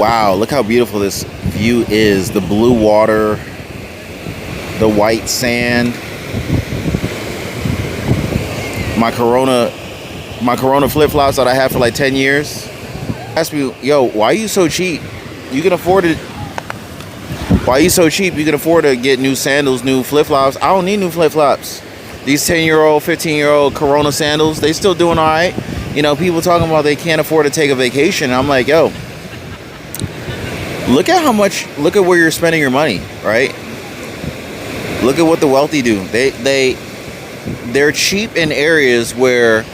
Wow, look how beautiful this view is. The blue water, the white sand. My Corona flip-flops that I had for like 10 years. Ask me, yo, why are you so cheap? You can afford it. Why are you so cheap? You can afford to get new sandals, new flip-flops. I don't need new flip-flops. These 10-year-old, 15-year-old Corona sandals, they still doing all right. You know, people talking about they can't afford to take a vacation. I'm like, yo, look at where you're spending your money, right? Look at what the wealthy do. They're cheap in areas where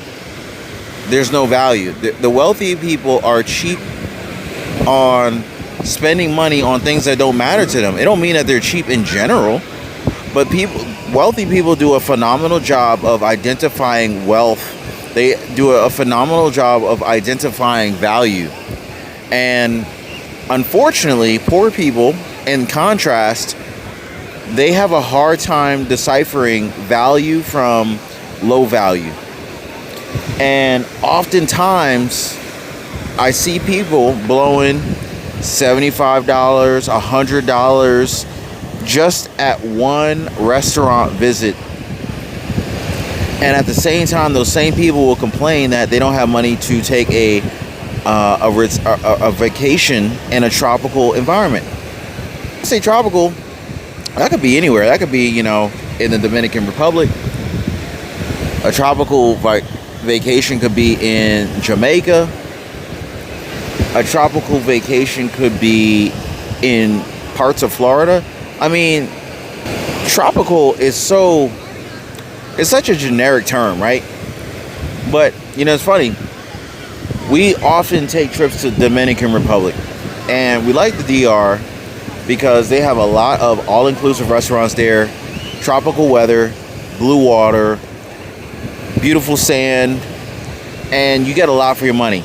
there's no value. The wealthy people are cheap on spending money on things that don't matter to them. It don't mean that they're cheap in general, but wealthy people do a phenomenal job of identifying wealth. They do a phenomenal job of identifying value. And unfortunately, poor people, in contrast, they have a hard time deciphering value from low value. And oftentimes, I see people blowing $75, $100 just at one restaurant visit. And at the same time, those same people will complain that they don't have money to take a vacation in a tropical environment. I say tropical, that could be anywhere. That could be, in the Dominican Republic. A tropical vacation could be in Jamaica. A tropical vacation could be in parts of Florida. I mean, tropical is it's such a generic term, right? But, it's funny. We often take trips to Dominican Republic, and we like the DR because they have a lot of all-inclusive restaurants there, tropical weather, blue water, beautiful sand, and you get a lot for your money.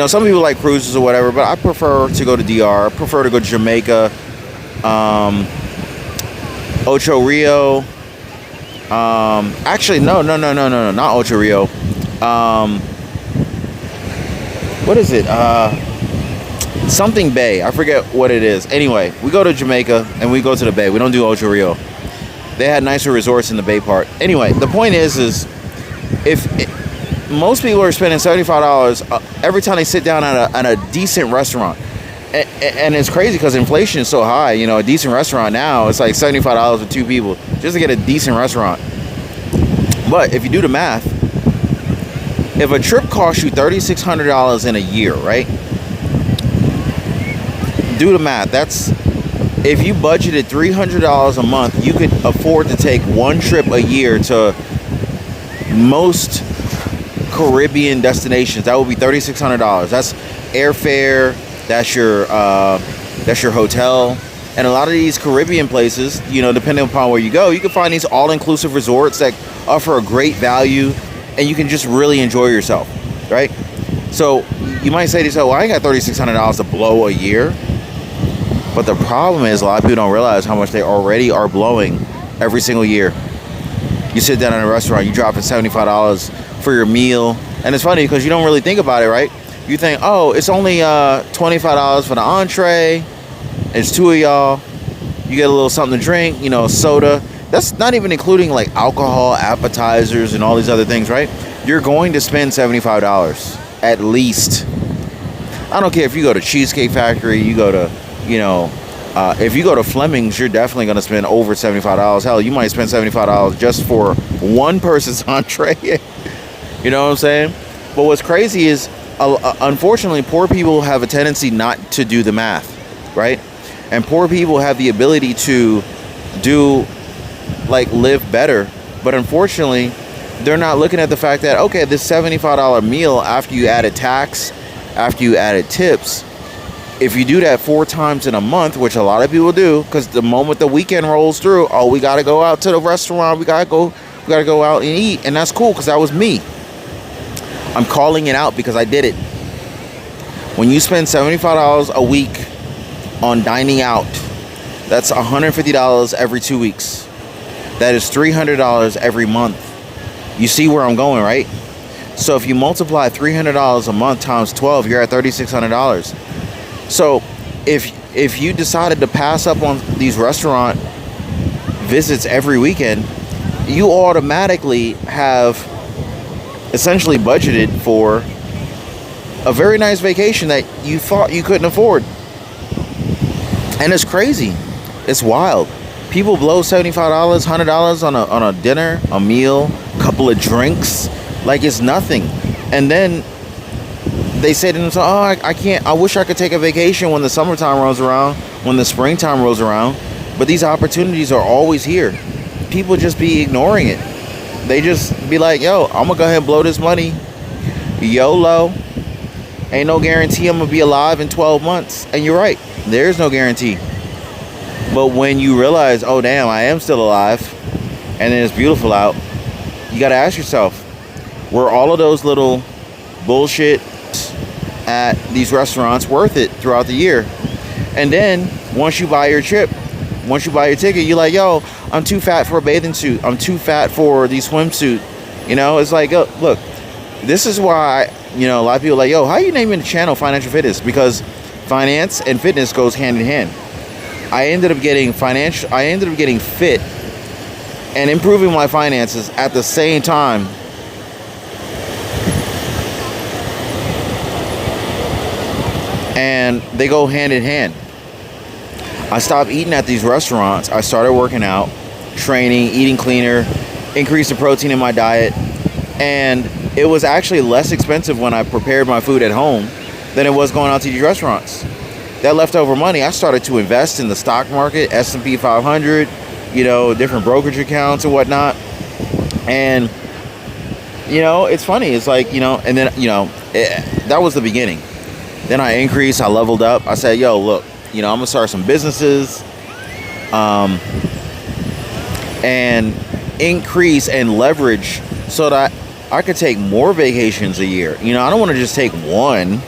Some people like cruises or whatever, but I prefer to go to DR. I prefer to go to Jamaica, Ocho Rio. Actually, no, not Ocho Rio. What is it? Something Bay. I forget what it is. Anyway, we go to Jamaica and we go to the Bay. We don't do Ocho Rio. They had nicer resorts in the Bay part. Anyway, the point is most people are spending $75 every time they sit down at a decent restaurant. And it's crazy because inflation is so high. A decent restaurant now, it's like $75 for two people just to get a decent restaurant. But if you do the math, if a trip costs you $3,600 in a year, right? Do the math. That's, if you budgeted $300 a month, you could afford to take one trip a year to most Caribbean destinations. That would be $3,600. That's airfare. That's your hotel. And a lot of these Caribbean places, depending upon where you go, you can find these all-inclusive resorts that offer a great value, and you can just really enjoy yourself, right? So you might say to yourself, well, I ain't got $3,600 to blow a year. But the problem is a lot of people don't realize how much they already are blowing every single year. You sit down in a restaurant, you drop in $75 for your meal. And it's funny because you don't really think about it, right? You think, oh, it's only $25 for the entree. It's two of y'all. You get a little something to drink, soda. That's not even including like alcohol, appetizers, and all these other things, right? You're going to spend $75 at least. I don't care if you go to Cheesecake Factory, you go to, if you go to Fleming's, you're definitely going to spend over $75. Hell, you might spend $75 just for one person's entree. You know what I'm saying? But what's crazy is, unfortunately, poor people have a tendency not to do the math, right? And poor people have the ability to live better. But unfortunately, they're not looking at the fact that, okay, this $75 meal, after you added tax, after you added tips, if you do that 4 times in a month, which a lot of people do, because the moment the weekend rolls through, oh, we got to go out to the restaurant, we got to go out and eat. And that's cool because that was me. I'm calling it out because I did it. When you spend $75 a week on dining out, that's $150 every 2 weeks. That is $300 every month. You see where I'm going, right? So if you multiply $300 a month times 12, you're at $3,600. So if you decided to pass up on these restaurant visits every weekend, you automatically have essentially budgeted for a very nice vacation that you thought you couldn't afford. And it's crazy. It's wild. People blow $75, $100 on a dinner, a meal, a couple of drinks, like it's nothing. And then they say to themselves, oh, I can't, I wish I could take a vacation when the summertime rolls around, when the springtime rolls around. But these opportunities are always here. People just be ignoring it. They just be like, yo, I'm gonna go ahead and blow this money. YOLO. Ain't no guarantee I'm gonna be alive in 12 months. And you're right, there's no guarantee. But when you realize, oh damn, I am still alive, and then it's beautiful out, you gotta ask yourself, were all of those little bullshit at these restaurants worth it throughout the year? And then once you buy your trip, once you buy your ticket, you're like, yo, I'm too fat for a bathing suit, I'm too fat for the swimsuit. You know, it's like, look, this is why, you know, a lot of people are like, yo, how you naming the channel Financial Fitness? Because finance and fitness goes hand in hand. I ended up getting fit and improving my finances at the same time. And they go hand in hand. I stopped eating at these restaurants. I started working out, training, eating cleaner, increased the protein in my diet. And it was actually less expensive when I prepared my food at home than it was going out to these restaurants. That leftover money, I started to invest in the stock market, S&P 500, you know, different brokerage accounts and whatnot. And, you know, it's funny. It's like, you know, and then, you know, that was the beginning. Then I increased, I leveled up. I said, yo, look, you know, I'm gonna start some businesses and increase and leverage so that I could take more vacations a year. You know, I don't want to just take one.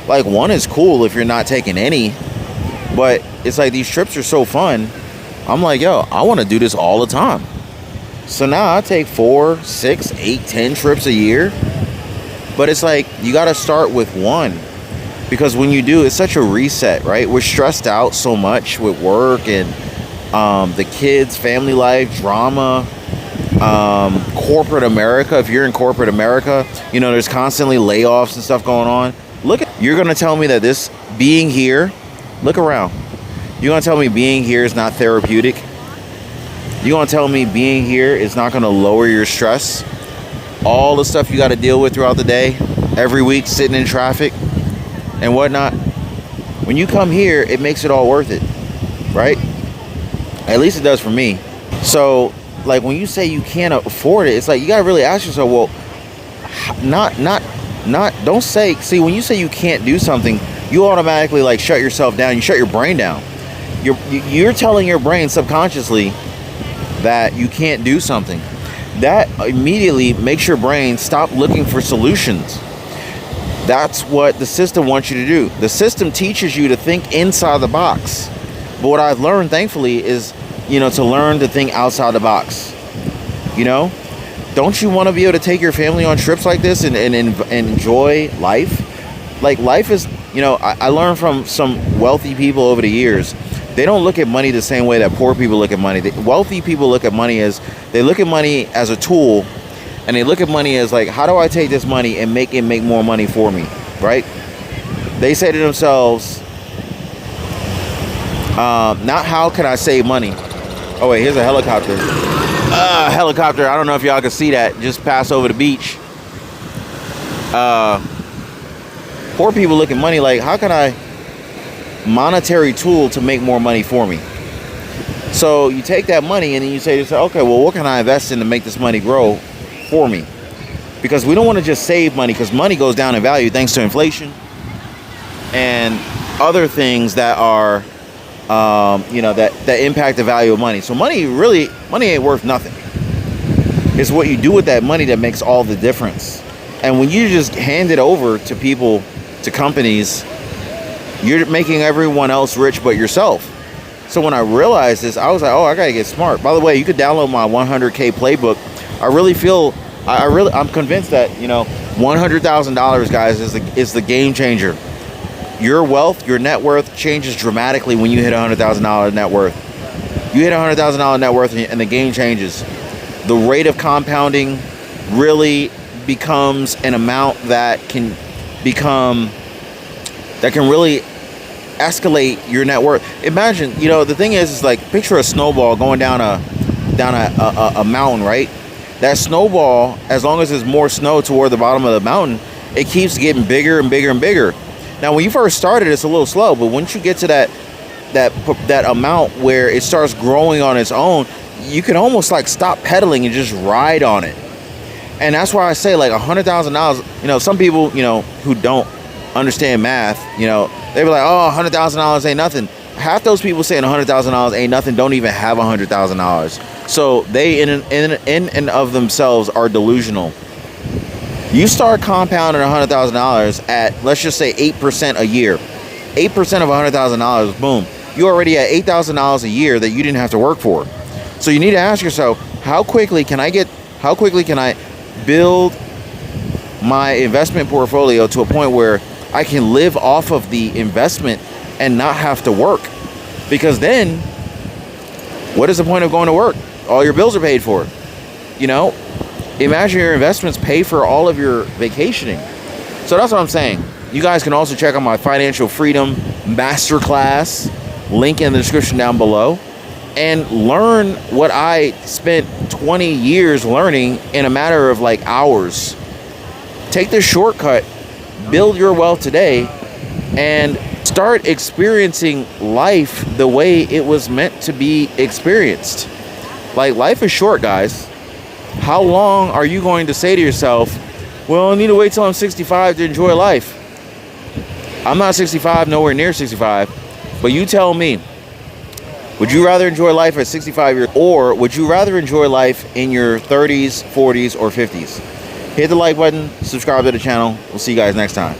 Like, one is cool if you're not taking any, but it's like these trips are so fun. I'm like, yo, I want to do this all the time. So now I take 4, 6, 8, 10 trips a year. But it's like, you got to start with one, because when you do, it's such a reset, right? We're stressed out so much with work and the kids, family life, drama, corporate America. If you're in corporate America, you know, there's constantly layoffs and stuff going on. You're going to tell me that this being here, look around. You're going to tell me being here is not therapeutic? You're going to tell me being here is not going to lower your stress? All the stuff you got to deal with throughout the day, every week, sitting in traffic and whatnot. When you come here, it makes it all worth it, right? At least it does for me. So, like, when you say you can't afford it, it's like, you got to really ask yourself, well, don't say, see, when you say you can't do something, you automatically like shut yourself down. You shut your brain down. You're telling your brain subconsciously that you can't do something. That immediately makes your brain stop looking for solutions. That's what the system wants you to do. The system teaches you to think inside the box. But what I've learned, thankfully, is, you know, to learn to think outside the box. You know? Don't you want to be able to take your family on trips like this and enjoy life? Like, life is, you know, I learned from some wealthy people over the years. They don't look at money the same way that poor people look at money. Wealthy people look at money as, they look at money as a tool, and they look at money as like, how do I take this money and make it make more money for me, right? They say to themselves, not how can I save money? Oh wait, here's a helicopter. Helicopter, I don't know if y'all can see that, just pass over the beach. Poor people look at money like, how can I monetary tool to make more money for me? So you take that money and then you say to yourself, okay, well, what can I invest in to make this money grow for me? Because we don't want to just save money, because money goes down in value thanks to inflation and other things that are you know, that impact the value of money. So money ain't worth nothing. It's what you do with that money that makes all the difference. And when you just hand it over to people, to companies, you're making everyone else rich but yourself. So when I realized this, I was like, oh, I gotta get smart. By the way, you could download my 100K playbook. I'm convinced that, you know, $100,000, guys, is the game changer. your wealth, your net worth changes dramatically when you hit $100,000 net worth. You hit $100,000 net worth and the game changes. The rate of compounding really becomes an amount that can really escalate your net worth. Imagine, the thing is like, picture a snowball going down a mountain, right? That snowball, as long as there's more snow toward the bottom of the mountain, it keeps getting bigger and bigger and bigger. Now, when you first started, it's a little slow, but once you get to that amount where it starts growing on its own, you can almost like stop pedaling and just ride on it. And that's why I say like $100,000. Some people, who don't understand math, they be like, oh, $100,000 ain't nothing. Half those people saying $100,000 ain't nothing don't even have $100,000. So they in and of themselves are delusional. You start compounding $100,000 at, let's just say, 8% a year. 8% of $100,000, boom. You're already at $8,000 a year that you didn't have to work for. So you need to ask yourself, how quickly can I build my investment portfolio to a point where I can live off of the investment and not have to work? Because then, what is the point of going to work? All your bills are paid for. Imagine your investments pay for all of your vacationing. So that's what I'm saying. You guys can also check out my Financial Freedom Masterclass, link in the description down below, and learn what I spent 20 years learning in a matter of like hours. Take this shortcut, build your wealth today, and start experiencing life the way it was meant to be experienced. Like, life is short, guys. How long are you going to say to yourself, well, I need to wait till I'm 65 to enjoy life? I'm not 65, nowhere near 65, but you tell me, would you rather enjoy life at 65 years, or would you rather enjoy life in your 30s, 40s, or 50s? Hit the like button, subscribe to the channel. We'll see you guys next time.